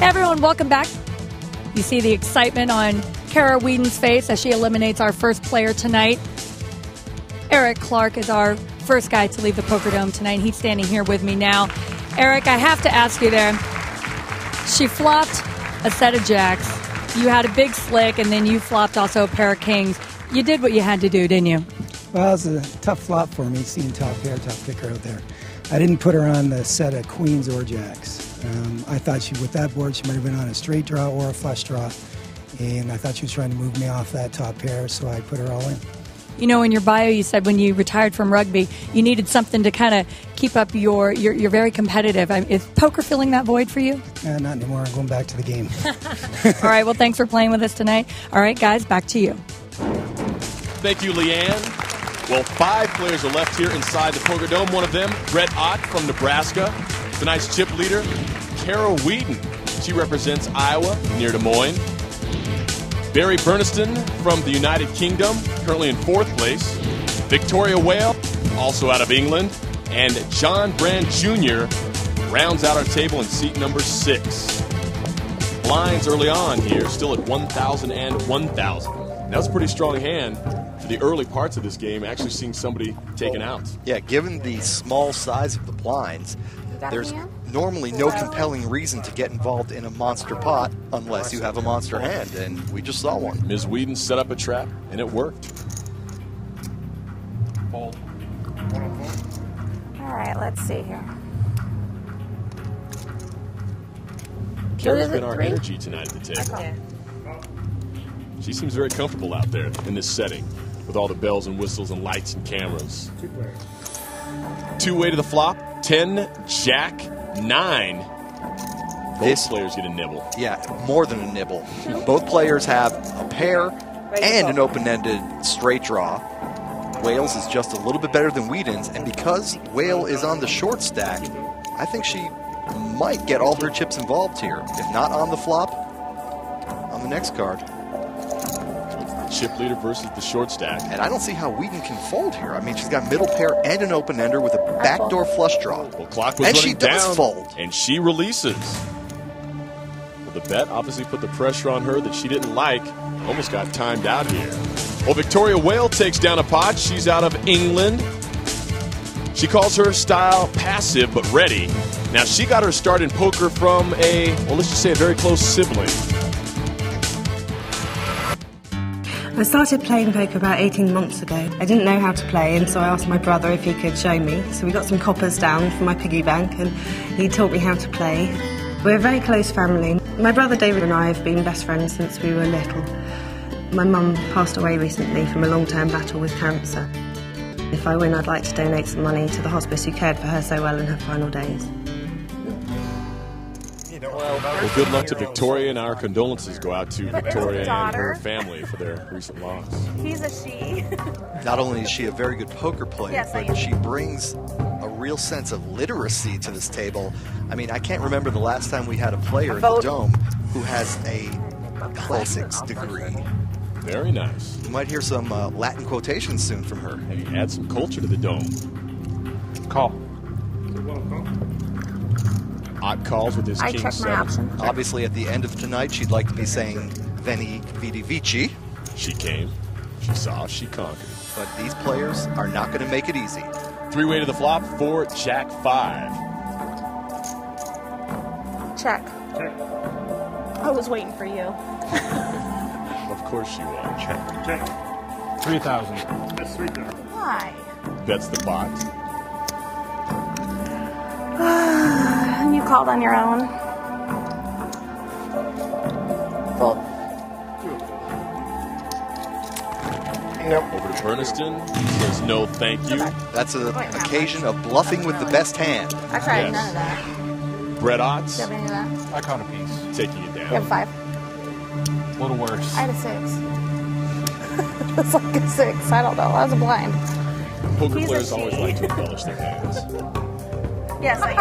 Hey everyone, welcome back. You see the excitement on Kara Wheaton's face as she eliminates our first player tonight. Eric Clark is our first guy to leave the Poker Dome tonight. He's standing here with me now. Eric, I have to ask you there. She flopped a set of jacks. You had a big slick, and then you flopped also a pair of kings. You did what you had to do, didn't you? Well, it was a tough flop for me, seeing top pair, top picker out there. I didn't put her on the set of queens or jacks. I thought with that board, she might have been on a straight draw or a flush draw. And I thought she was trying to move me off that top pair, so I put her all in. You know, in your bio, you said when you retired from rugby, you needed something to kind of keep up you're very competitive. Is poker filling that void for you? Not anymore. I'm going back to the game. All right, well, thanks for playing with us tonight. All right, guys, back to you. Thank you, Leanne. Well, 5 players are left here inside the Poker Dome. One of them, Brett Ott from Nebraska. Tonight's chip leader, Kara Wheaton. She represents Iowa near Des Moines. Barry Burniston from the United Kingdom, currently in 4th place. Victoria Whale, also out of England. And John Brand Jr. rounds out our table in seat number 6. Blinds early on here, still at 1,000 and 1,000. That was a pretty strong hand for the early parts of this game, actually seeing somebody taken out. Yeah, given the small size of the blinds, there's normally no compelling reason to get involved in a monster pot unless you have a monster hand, and we just saw one. Ms. Wheaton set up a trap, and it worked. Fold. All right, let's see here. Kara's been our energy tonight at the table. Okay. She seems very comfortable out there in this setting with all the bells and whistles and lights and cameras. Two-way to the flop, 10, jack, 9. Both players get a nibble. Yeah, more than a nibble. Both players have a pair and an open-ended straight draw. Wales is just a little bit better than Wheaton's, and because Whale is on the short stack, I think she might get all her chips involved here. If not on the flop, on the next card. Chip leader versus the short stack. And I don't see how Wheaton can fold here. I mean, she's got middle pair and an open-ender with a backdoor flush draw. Well, clock was and running she does down, fold. and she releases. Well, the bet obviously put the pressure on her that she didn't like. Almost got timed out here. Well, Victoria Whale takes down a pot. She's out of England. She calls her style passive but ready. Now, she got her start in poker from well, let's just say a very close sibling. I started playing poker about 18 months ago. I didn't know how to play, and so I asked my brother if he could show me. So we got some coppers down for my piggy bank, and he taught me how to play. We're a very close family. My brother David and I have been best friends since we were little. My mum passed away recently from a long-term battle with cancer. If I win, I'd like to donate some money to the hospice who cared for her so well in her final days. Well, good luck to Victoria, and our condolences go out to Victoria and her family for their recent loss. He's a she. Not only is she a very good poker player, but she brings a real sense of literacy to this table. I mean, I can't remember the last time we had a player in the Dome who has a classics degree. Very nice. You might hear some Latin quotations soon from her. Hey, add some culture to the Dome. Call. Ott calls with his I king check my 7. option. Obviously, at the end of tonight, she'd like to be saying Veni Vidi Vici. She came, she saw, she conquered. But these players are not going to make it easy. 3-way to the flop for jack 5. Check. I was waiting for you. Of course she was. Check. 3,000. That's 3,000. Why? Bets the pot. You called on your own. Fold. Over to Burniston. He says no thank you. That's an occasion of bluffing with the best hand. I tried Yes. none of that. Brett Do Otts you have any of that? I caught a piece. taking it You have a down. 5. A little worse. I had a 6. It's like a 6. I don't know. I was a blind. Poker He's a players always she. like to embellish their hands. Yes, I